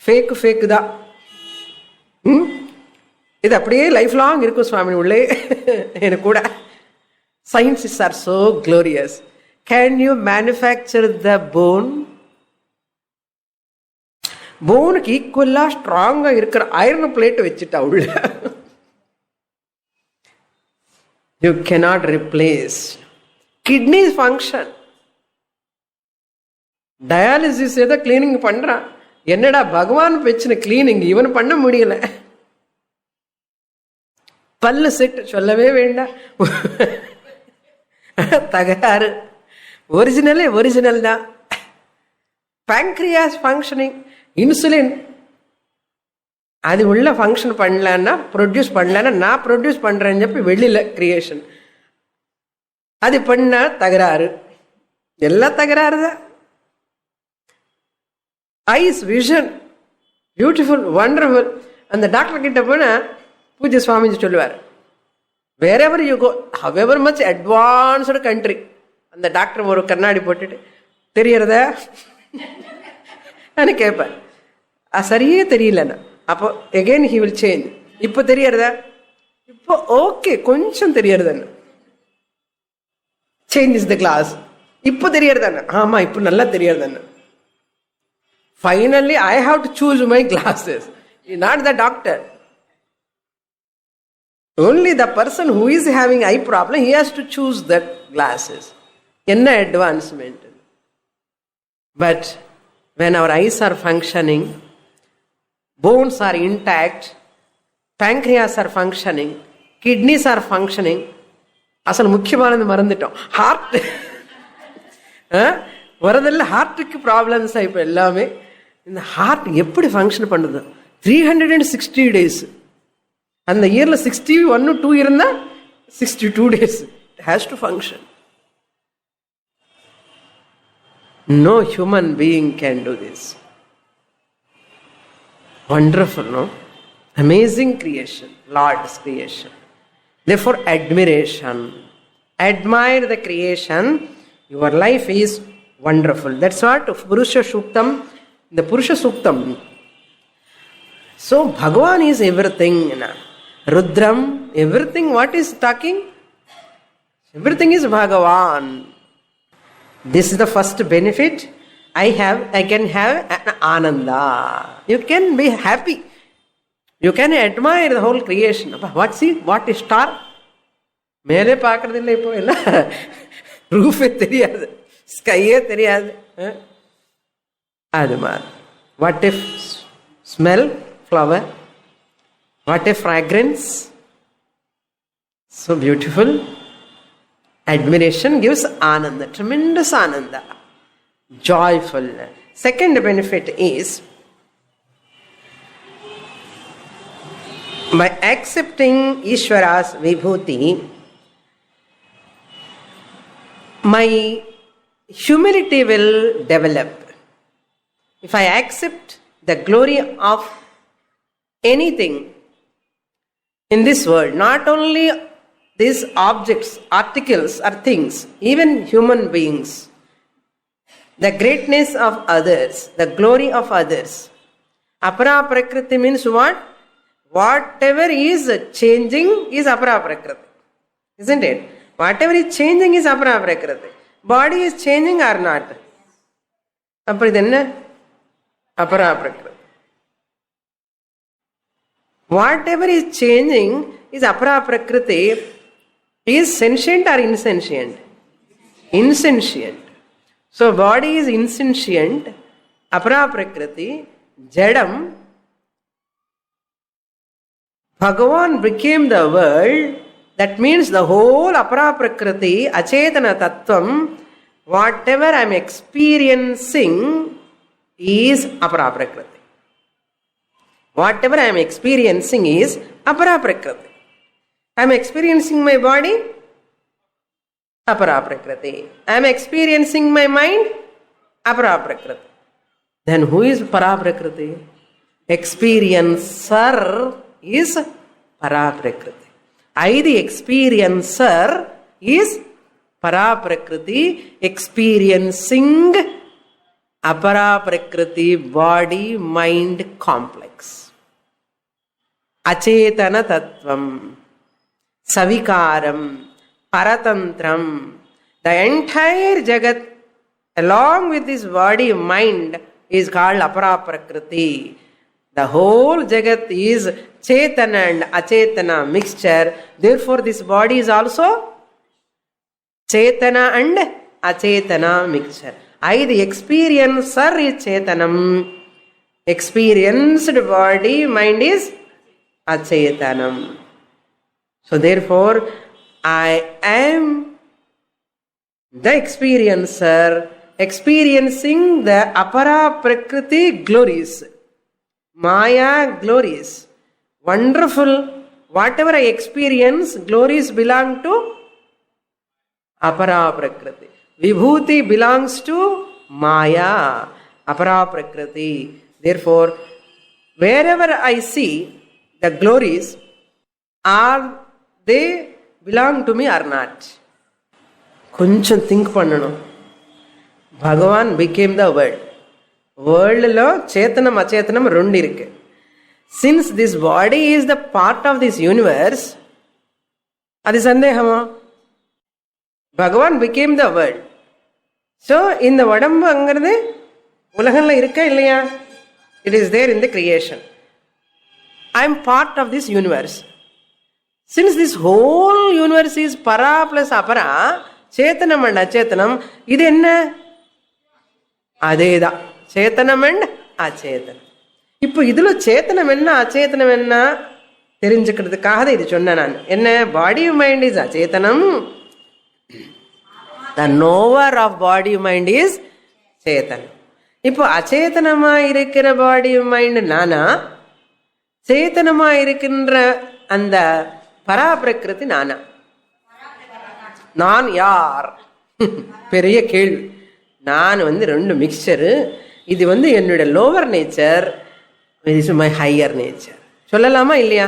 ஃபேக்கு தான். இது அப்படியே லைஃப் லாங் இருக்கும் சுவாமி உள்ளே எனக்கு கூட. Scientists are so glorious. Can you manufacture the bone? போனுக்கு ஈக்குவலா ஸ்ட்ராங்கா இருக்கிற ஐரன் பிளேட் வச்சுட்டா உள்ள. You cannot replace. Kidneys function, dialysis ஏதோ கிளீனிங் பண்றான். என்னடா பகவான் வச்சுன கிளீனிங் இவன் பண்ண முடியல. பல்லு செட் சொல்லவே வேண்டாம், தகராறு. ஒரிஜினல் தான். pancreas ஃபங்க்ஷனிங், இன்சுலின் அது உள்ள ஃபங்க்ஷன் பண்ணலன்னா, ப்ரொடியூஸ் பண்ணலன்னா, நான் ப்ரொடியூஸ் பண்றேன்னு చెప్పి வெளியில கிரியேஷன், அது பண்ணா தகராறு, எல்லாம் தகராறு தான். Eyes vision beautiful wonderful. அந்த டாக்டர் கிட்ட போனா பூஜ்ய சுவாமிஜி சொல்லுவார், wherever you go, however much advanced country, அந்த டாக்டர் ஒரு கண்ணாடி போட்டுட்டு தெரியறதா கேட்பார். சரியே தெரியலன்னா அப்போ எகெயின் ஹி வில் சேஞ்ச். இப்போ தெரியறதா, இப்போ ஓகே கொஞ்சம் தெரியறதுன்னு சேஞ்ச் இஸ் த கிளாஸ். இப்போ தெரியறதானே, ஆமா இப்போ நல்லா தெரியறதுன்னு. Finally I have to choose my glasses, not the doctor. Only the person who is having eye problem, he has to choose that glasses. Enna advancement. But when our eyes are functioning, bones are intact, pancreas are functioning, kidneys are functioning, அசல் முக்கியமானது மறந்துட்டோம், heart. வரதில்ல ஹார்ட்டுக்கு problems. இப்போ எல்லாமே இந்த heart எப்படி function பண்ணுது? 360 days. அந்த இயர்ல 61 2 இருந்தா 62 days it has to function. No human being can do this. Wonderful, no? Amazing creation, Lord's creation. Therefore admiration, admire the creation. Your life is wonderful. That's what Purusha Suktam, the Purusha Suktam. So Bhagavan is everything. Rudram, everything. What is talking? Everything is Bhagavan. This is the first benefit. I can have an ananda. You can be happy. You can admire the whole creation. What is star? மேலே பார்க்கறது இல்லை இப்போ, எல்லாம் ரூஃபே தெரியாது, ஸ்கையே தெரியாது. அது மாதிரி what if smell flower, what a fragrance, so beautiful. Admiration gives ananda, tremendous ananda, joyful. Second benefit is, by accepting Ishvara's vibhuti, my humility will develop. If I accept the glory of anything in this world, not only these objects, articles or things, even human beings, the greatness of others, the glory of others. Apara prakriti means what? Whatever is changing is apara prakriti, isn't it? Whatever is changing is apara prakriti. Body is changing or not? Apra idenna apara prakriti. Whatever is changing is apara prakriti. Is sentient or insentient? Insentient. So body is insentient, apara prakriti, jadam. Bhagavan became the world. That means the whole apara prakriti, achetana tattvam, whatever I am experiencing is apara prakriti. Whatever I am experiencing is apara prakriti. I am experiencing my body, apara prakriti. I am experiencing my mind, apara prakriti. Then who is para prakriti? Experiencer is para prakriti. I, the experiencer, is para prakriti, experiencing apara prakriti, body mind complex. Achetana tattvam, savikaram, paratantram, the entire jagat along with this body mind is called apara prakriti. The whole jagat is chetana and achetana mixture. Therefore, this body is also chetana and achetana mixture. The experiencer is chetanam. Experienced body, mind is achetanam. So therefore, I am the experiencer, experiencing the apara prakriti glories. Maya glories. Wonderful. Whatever I experience, glories belong to apara prakriti. Vibhuti belongs to Maya, apara prakriti. Therefore, wherever I see the glories, are they belong to me or not? Koncham think pannanum. Bhagavan became the world. World lo chetanam achetanam rendu irukku. Since this body is the part of this universe, adi sandehama. Bhagavan became the world. So, in the vadambu angiradhu ulagamla irukka illaya? It is there in the creation. I am part of this universe. Since this whole universe is para plus apara, chetanam and achetanam, idu enna? Adeda. Chetanam and achetanam. இப்போ இதில் சேத்தனம் என்ன அச்சேதனம் என்ன தெரிஞ்சுக்கிறதுக்காக தான் இது சொன்னேன் நான். என்ன? பாடி மைண்ட் இஸ் அச்சேதனம். The knower of body mind is சேத்தனம். இப்போ அச்சேதனமா இருக்கிற பாடி மைண்ட் நானா, சேத்தனமா இருக்கின்ற அந்த பராபிரகிருதி நானா? நான் யார்? பெரிய கேள்வி. நான் ரெண்டு மிக்சரு. இது என்னுடைய lower nature, is my higher nature. சொல்லலாமா இல்லையா?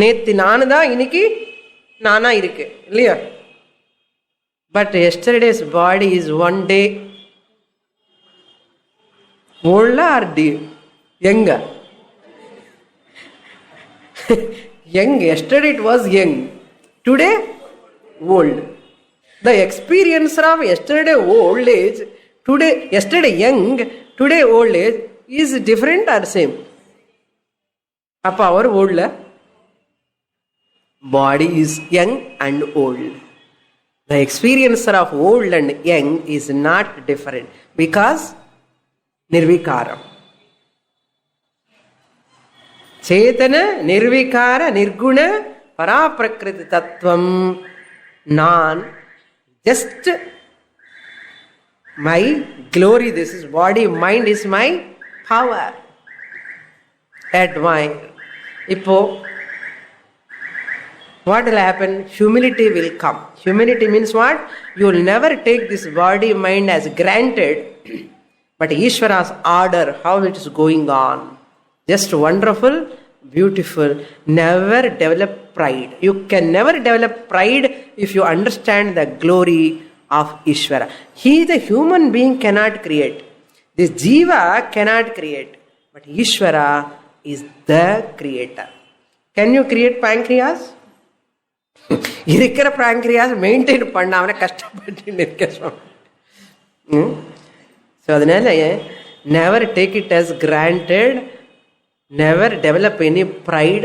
நேத்து நானு தான், இன்னைக்கு நானா இருக்கு இல்லையா? But yesterday's body is one day old or young? Young. Yesterday it was young. Today old. The experiencer of yesterday old age, yesterday young, today old age is different or same? Appa our old body is young and old. The experiencer of old and young is not different because nirvikaram. Chetana, nirvikara, nirguna, paraprakriti tattvam, non, just my glory. This is body, mind is my power. Admire. Ippo, what will happen? Humility will come. Humility means what? You will never take this body, mind as granted, but Ishvara's order, how it is going on. Just wonderful, beautiful. Never develop pride. You can never develop pride if you understand the glory of Ishvara. He, the human being, cannot create. This Jiva cannot create. But Ishvara is the creator. Can you create pancreas? இருக்கிற pancreas maintain பண்ண அவனை கஷ்டப்பட்டு நிற்க சொன்ன. So அதனால never take it as granted. Never develop any pride.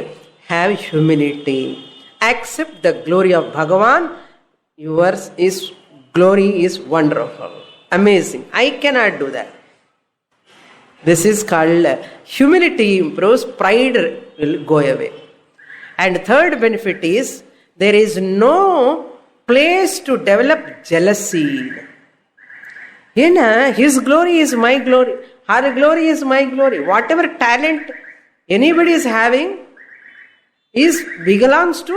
Have humility. Accept the glory of Bhagavan. Yours is glory is wonderful, amazing. I cannot do that. This is called humility improves, pride will go away. And third benefit is there is no place to develop jealousy. His glory is my glory. Her glory is my glory. Whatever talent anybody is having belongs to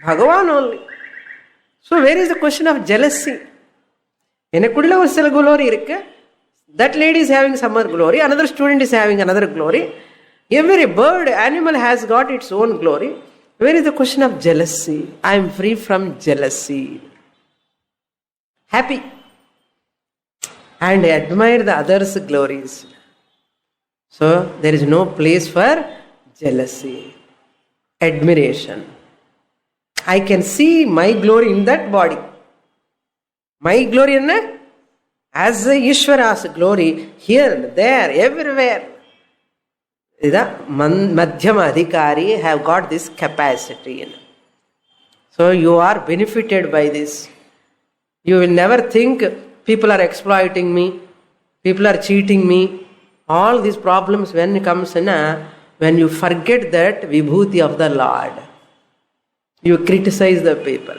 Bhagavan only. So where is the question of jealousy? எனக்குள்ள ஒரு சில glory இருக்கு. That lady is having some glory. Another student is having another glory. Every bird, animal has got its own glory. Where is the question of jealousy? I am free from jealousy. Happy. And admire the others' glories. So there is no place for jealousy. Admiration. I can see my glory in that body. My glory in as Ishvara's glory, here, there, everywhere. The Madhyama Adhikari have got this capacity. So you are benefited by this. You will never think people are exploiting me, people are cheating me. All these problems when it comes in, when you forget that vibhuti of the Lord, you criticize the people.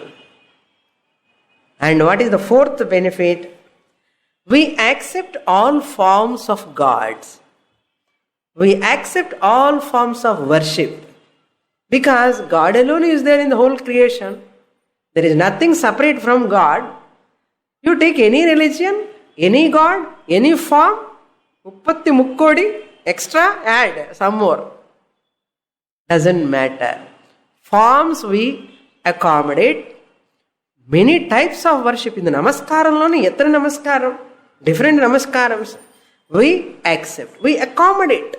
And what is the fourth benefit? We accept all forms of gods. We accept all forms of worship. Because God alone is there in the whole creation. There is nothing separate from God. You take any religion, any God, any form, uppatti mukkodi, extra, add some more. Doesn't matter. Forms we accommodate. Many types of worship. In the namaskaram, yatra namaskaram, different namaskarams, we accept, we accommodate.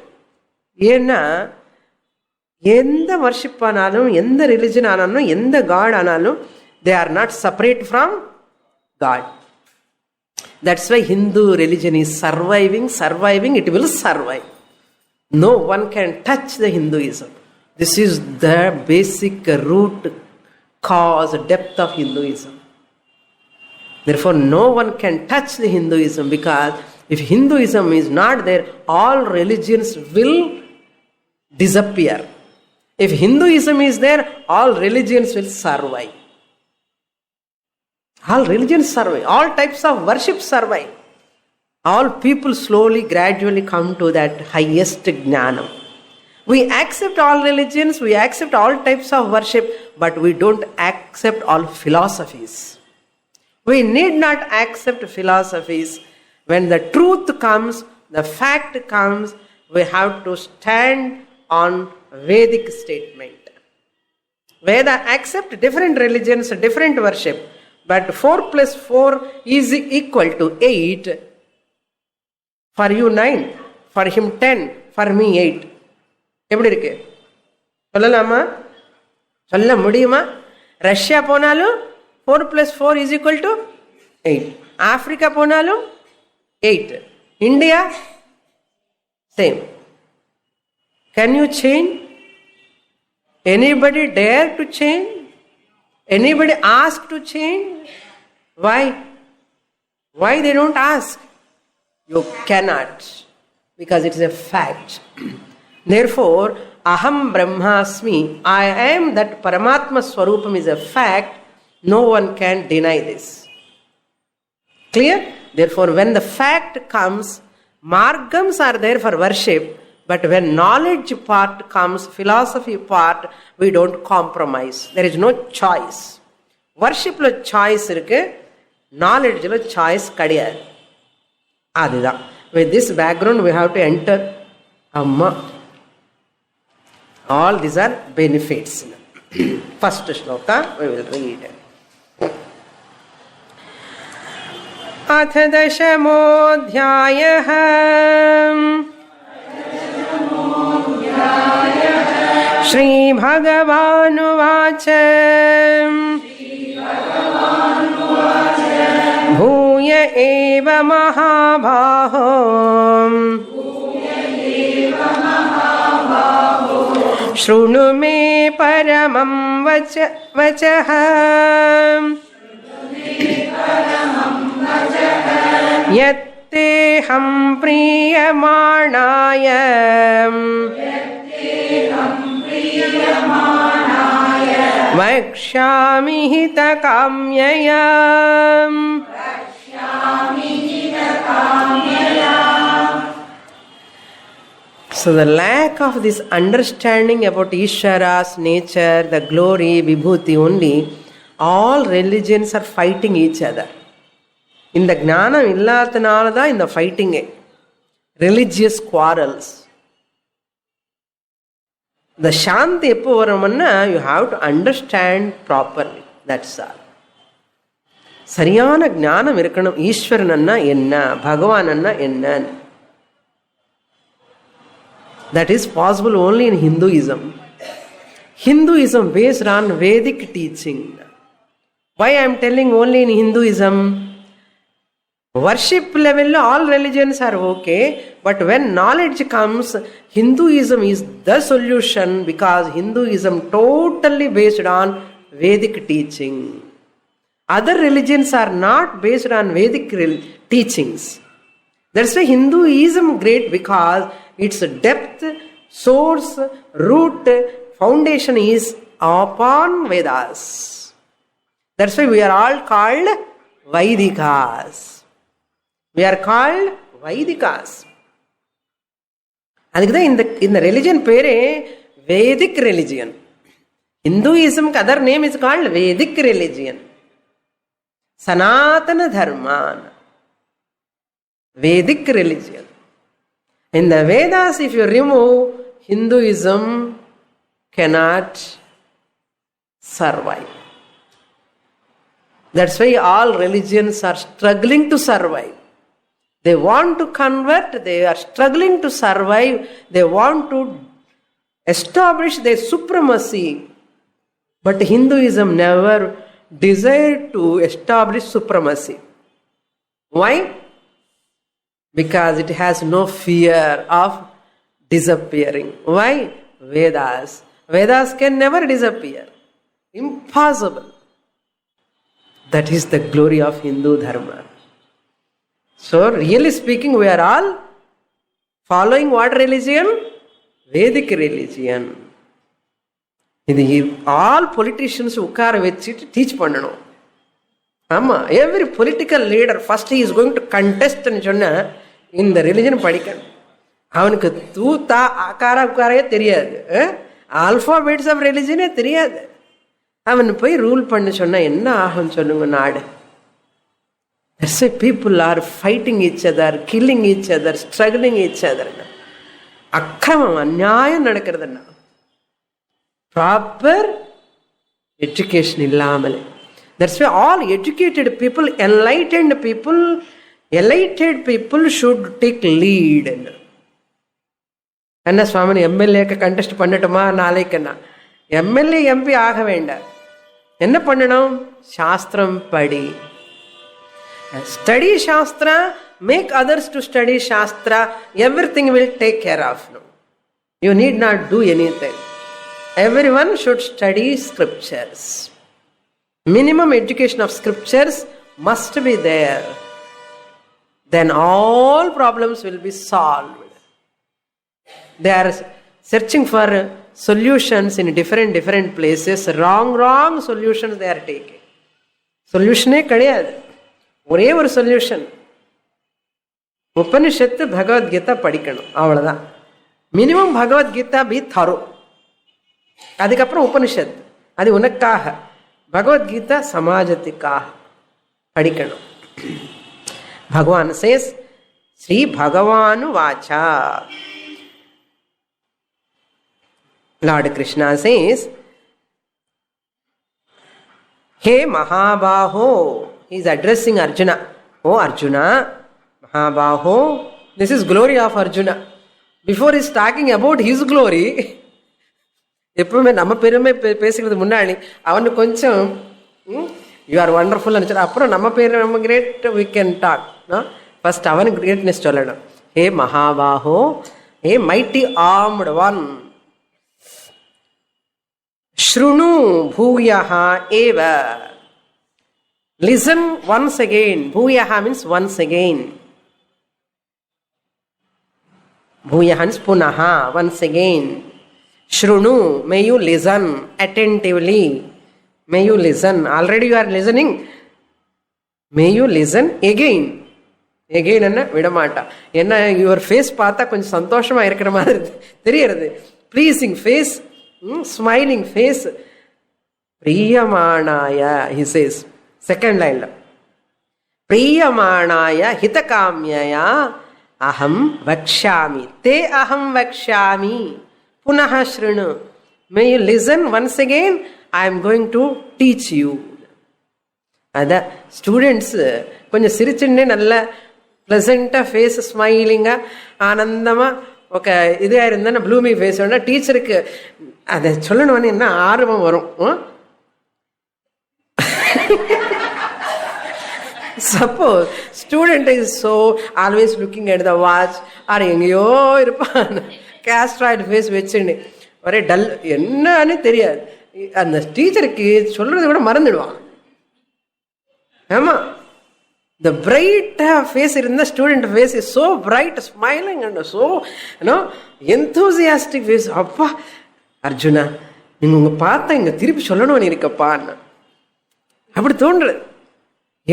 ஏன்னா எந்த worship ஆனாலும், எந்த religion ஆனாலும், எந்த God ஆனாலும், they are not separate from God. That's why Hindu religion is surviving, it will survive. No one can touch the Hinduism. This is the basic root cause, depth of Hinduism. Therefore, no one can touch the Hinduism, because if Hinduism is not there, all religions will disappear. If Hinduism is there, all religions will survive. All religions survive. All types of worship survive. All people slowly, gradually come to that highest jnanam. We accept all religions, we accept all types of worship, but we don't accept all philosophies. We need not accept philosophies. When the truth comes, the fact comes, we have to stand on Vedic statement. Veda accept different religions, different worship, but 4 plus 4 is equal to 8. For you 9, for him 10, for me 8. எப்படி இருக்கு? சொல்லலாமா? சொல்ல முடியுமா? Russia போனாலும் 4 plus 4 is equal to 8. Africa போனாலும் 8. India, same. Can you change? Anybody dare to change? Anybody ask to change? Why? Why they don't ask? You cannot, because it is a fact. Therefore, aham brahmasmi, I am that Paramatma Swarupam is a fact. No one can deny this. Clear? Therefore, when the fact comes, margams are there for worship, but when knowledge part comes, philosophy part, we don't compromise. There is no choice. Worship lo choice irukku, knowledge lo choice kadiyadu. Adudha. With this background, we have to enter Amma. All these are benefits. First shloka we will read. अथ दशमोऽध्यायः श्रीभगवानुवाच भूय एव महाबाहो शृणु मे परमं वचः यत्तेऽहं प्रीयमाणाय वक्ष्यामि हितकाम्यया. So the lack of this understanding about Ishvara's nature, the glory, vibhuti only, all religions are fighting each other. In the gnanam illathanala in the fighting, religious quarrels. The shanti eppo varumanna, you have to understand properly. That's all. Sariyana gnanam irukkanum. Ishwarananna enna, Bhagavananna enna. That is possible only in Hinduism. Hinduism based on Vedic teaching. Why I am telling only in Hinduism? Worship level, all religions are okay, but when knowledge comes, Hinduism is the solution, because Hinduism totally based on Vedic teaching. Other religions are not based on Vedic teachings. That's why Hinduism great, because its depth, source, root, foundation is upon Vedas. That's why we are all called Vaidikas. We are called Vaidikas. அதுக்குதான் இந்த religion பேரே Vedic religion. Hinduism other name is called Vedic religion. Sanatana Dharma, Vedic religion. In the Vedas, if you remove, Hinduism cannot survive. That's why all religions are struggling to survive. They want to convert, they are struggling to survive, they want to establish their supremacy. But Hinduism never desired to establish supremacy. Why? Because it has no fear of disappearing. Why? Vedas. Vedas can never disappear. Impossible. That is the glory of Hindu Dharma. So, really speaking, we are all following what religion? Vedic religion. இது all politicians உட்கார வச்சுட்டு teach பண்ணணும். ஆமா, every political leader first he is going to contest ன்னு சொன்னா இந்த religion படிக்கணும். அவனுக்கு தூத்தா ஆக்காரா உட்காரே தெரியாது, ஆல்பாபெட்ஸ் ஆஃப் ரிலிஜனே தெரியாது. அவன் போய் ரூல் பண்ண சொன்னா என்ன ஆகும் சொல்லுங்க நாடு? That's why people are fighting each other, killing each other, struggling each other. அக்கிரமம் அநியாயம் நடக்கிறதுன்னா ப்ராப்பர் எஜுகேஷன் இல்லாமலே. That's why all educated people, enlightened people, elated people should take lead. என்ன சுவாமி எம்எல்ஏக்கு கண்டெஸ்ட் பண்ணட்டுமா நாளைக்குன்னா? எம்எல்ஏ எம்பி ஆக வேண்டாம். என்ன பண்ணணும்? சாஸ்திரம் படி. Study Shastra, make others to study Shastra, everything will take care of you. You need not do anything. Everyone should study scriptures. Minimum education of scriptures must be there. Then all problems will be solved. They are searching for solutions in different places. Wrong solutions they are taking. Solution கிடையாது, ஒரே ஒரு solution. உபனிஷத்து பகவத்கீதா படிக்கணும், அவ்வளோதான். Minimum Bhagavad Gita B தரோ, அதுக்கப்புறம் உபனிஷத், அது உனக்காக. பகவத்கீதா சமாஜத்துக்காக படிக்கணும். பகவான் chase, Sri பகவானு Wacha, Lord Krishna says, Hey Mahabaho, he is addressing Arjuna. Oh Arjuna, Mahabaho, this is glory of Arjuna. Before he is talking about his glory, எப்பவுமே நம்ம பெருமை பேசுகிறது முன்னாடி அவனு கொஞ்சம் யூ ஆர் வண்டர்ஃபுல் நினச்சா, அப்புறம் நம்ம பேர் நம்ம great we can talk. First அவனுக்கு கிரேட்னஸ் சொல்லணும். ஹே மகாபாஹோ, ஹே மைட்டி ஆர்ம்டு ஒன், ஸ்ருணு பூயஹ ஏவ, லிசன் ஒன்ஸ் அகெயின். பூயஹ மீன்ஸ் ஒன்ஸ் அகெயின். பூயஹ மீன்ஸ் புனஹ, once again. Shrunu, may you listen attentively. May you listen. Already you are listening. May you listen again. Again என்ன விடமாட்டா. என்ன your face பார்த்தா கொஞ்சம் சந்தோஷமா இருக்கிற மாதிரி தெரியுது. Pleasing face, smiling face. பிரியமானாய, he says. Second line ல. பிரியமானாய ஹிதகாம்யயா அஹம் வக்ஷாமி. தே அஹம் வக்ஷாமி. Punaha Shrinu. May you listen once again. I am going to teach you. அதான் ஸ்டூடெண்ட்ஸ் கொஞ்சம் சிரிச்சுன்னே நல்ல ப்ளசண்ட்டாக ஃபேஸ், ஸ்மைலிங்காக ஆனந்தமாக ఒక இதாக இருந்தால் ப்ளூமி ஃபேஸ் வேணா டீச்சருக்கு அதை சொல்லணும்னு என்ன ஆர்வம் வரும். Suppose student is so always looking at the watch or எங்கேயோ இருப்பான், கேஸ்ட்ராய்டு ஃபேஸ் வச்சுன்னு ஒரே டல், என்னன்னு தெரியாது. அந்த டீச்சருக்கு சொல்றதை விட மறந்துடுவான். ஆமா, the bright face in the student face is so bright, smiling and so enthusiastic face. அப்பா அர்ஜுனா, நீங்க உங்க பார்த்தா இங்க திருப்பி சொல்லணும்னு இருக்கப்பான்னு அப்படி தோன்றுறது.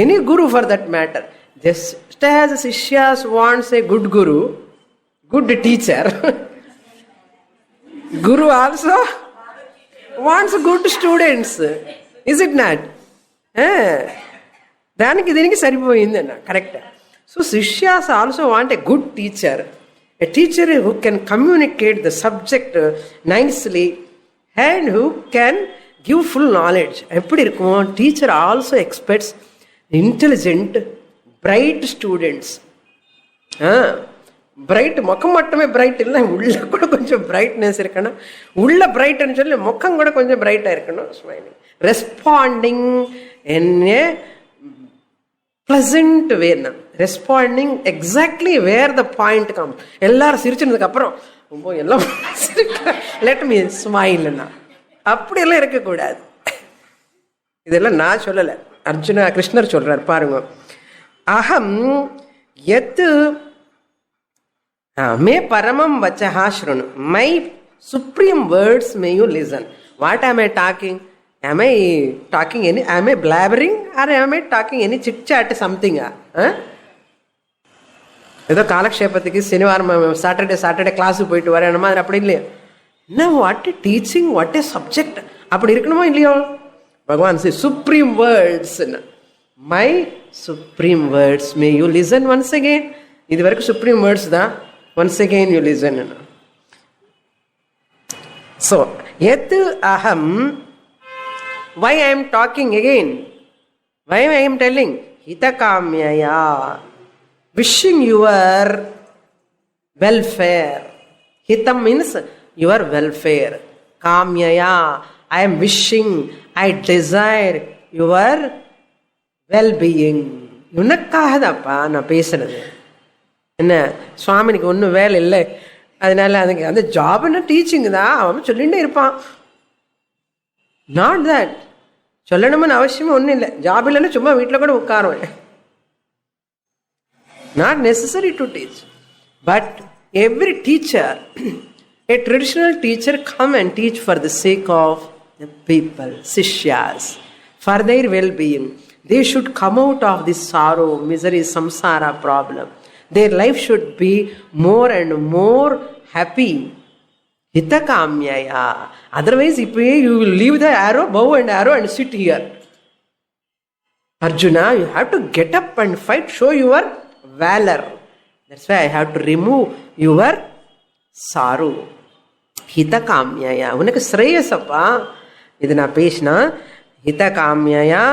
Any guru for that matter. Just as Sishyas wants a good guru, good teacher, Guru also wants good students. Is it not? దానికి దీనికి సరిపోయిందన్న, కరెక్ట్. సో శిష్యాస్ also want a good teacher, a teacher who can communicate the subject nicely and who can give full knowledge. எப்படி இருக்குமோ, teacher also expects intelligent bright students. Bright முகம் மட்டுமே bright இல்லை, உள்ள கூட கொஞ்சம் பிரைட்னஸ் இருக்கணும். உள்ள பிரைட்னு சொல்லி முகம் கூட கொஞ்சம் பிரைட்டாக இருக்கணும். ஸ்மைலிங், ரெஸ்பாண்டிங் என்ன பிளசன்ட் வேணும், responding exactly where the point come. எல்லாரும் சிரிச்சதுக்கு அப்புறம் ரொம்ப எல்லாம் லெட் மீ ஸ்மைல்னா அப்படியெல்லாம் இருக்கக்கூடாது. இதெல்லாம் நான் சொல்லலை, அர்ஜுனா கிருஷ்ணர் சொல்றார் பாருங்க. அகம் எத் மே பரமம் வச்சஹா ஸ்ருணு, my supreme words may you listen. What am I talking? Am I talking any, am I blabbering or am I talking any chit chat something? ஏதோ காலக்ஷேபத்துக்கு சனிவாரம் சாட்டர்டே கிளாஸுக்கு போயிட்டு வரேன் அந்த மாதிரி அப்படி இல்லையா? என்ன what a teaching, what a subject, அப்படி இருக்கணுமோ இல்லையோ? பகவான் supreme words, my supreme words may you listen once again. இது வரைக்கும் சுப்ரீம் வேர்ட்ஸ் தான், once again you listen. So எத் அகம், why I am talking again, why I am telling hitakamyaya, wishing your welfare. Hitam means your welfare, kamyaya I am wishing, I desire your well-being. உனக்காகதான்ப்பா நான் பேசுறது. என்ன சுவாமிக்கு ஒன்றும் வேலை இல்லை, அதனால அதுக்கு அந்த ஜாப்னா டீச்சிங் தான், அவன் சொல்லிகிட்டே இருப்பான். நாட் தட், சொல்லணும்னு அவசியமும் ஒன்றும் இல்லை. ஜாப் இல்லைன்னா சும்மா வீட்டில் கூட உட்காருவேன். Not necessary to teach, but every teacher, a traditional teacher come and teach for the sake of the people, Sishyas, for their well-being. They should come out of this sorrow, misery, samsara problem. Their life should be more and more happy. Hitakamyaya. Otherwise, if you will leave the arrow, bow and arrow and sit here. Arjuna, you have to get up and fight, show your valor. That's why I have to remove your sorrow. Hitakamyaya. உனக்கு ஸ்ரேயசப்பா இது நான் பேசினா. Hitakamyaya.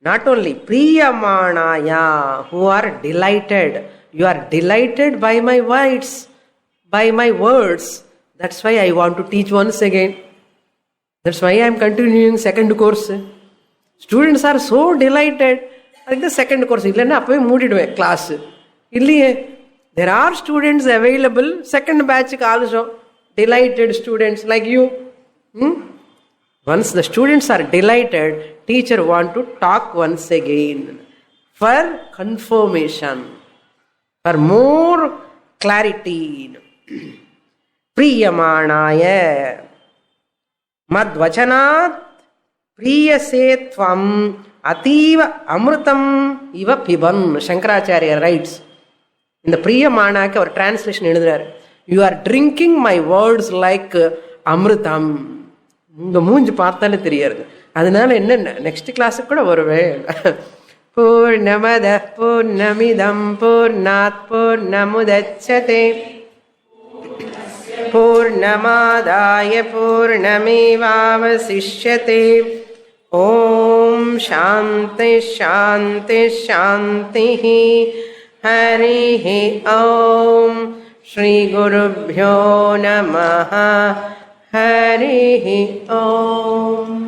Not only Priyamanaya, who are delighted. You are delighted by my words, by my words. That's why I want to teach once again. That's why I am continuing second course. Students are so delighted. Like the second course, இல்லைன்னா அப்பவே மூடிடுவேன் class இல்லையே. There are students available, second batch also, delighted students like you. Once the students are delighted, teacher want to talk once again for confirmation, for more clarity. Priyamanaya madvachanat priyase tvam ativa amrutam iva piban. Shankaracharya writes, இந்த பிரியமானாக்கு ஒரு translation எழுதுறாரு. You are drinking my words like அமிர்தம். உங்க மூஞ்சி பார்த்தாலே தெரியாது. அதனால என்ன நெக்ஸ்ட் கிளாஸுக்கு கூட வருவேன். பூர்ணமத பூர்ணமிதம் பூர்ணாத் பூர்ணமுதச்யதே பூர்ணமாதாய பூர்ணமேவாவசிஷ்யதே. ஓம் சாந்தி சாந்தி சாந்தி. हरिः ॐ श्री गुरुभ्यो नमः. हरिः ॐ.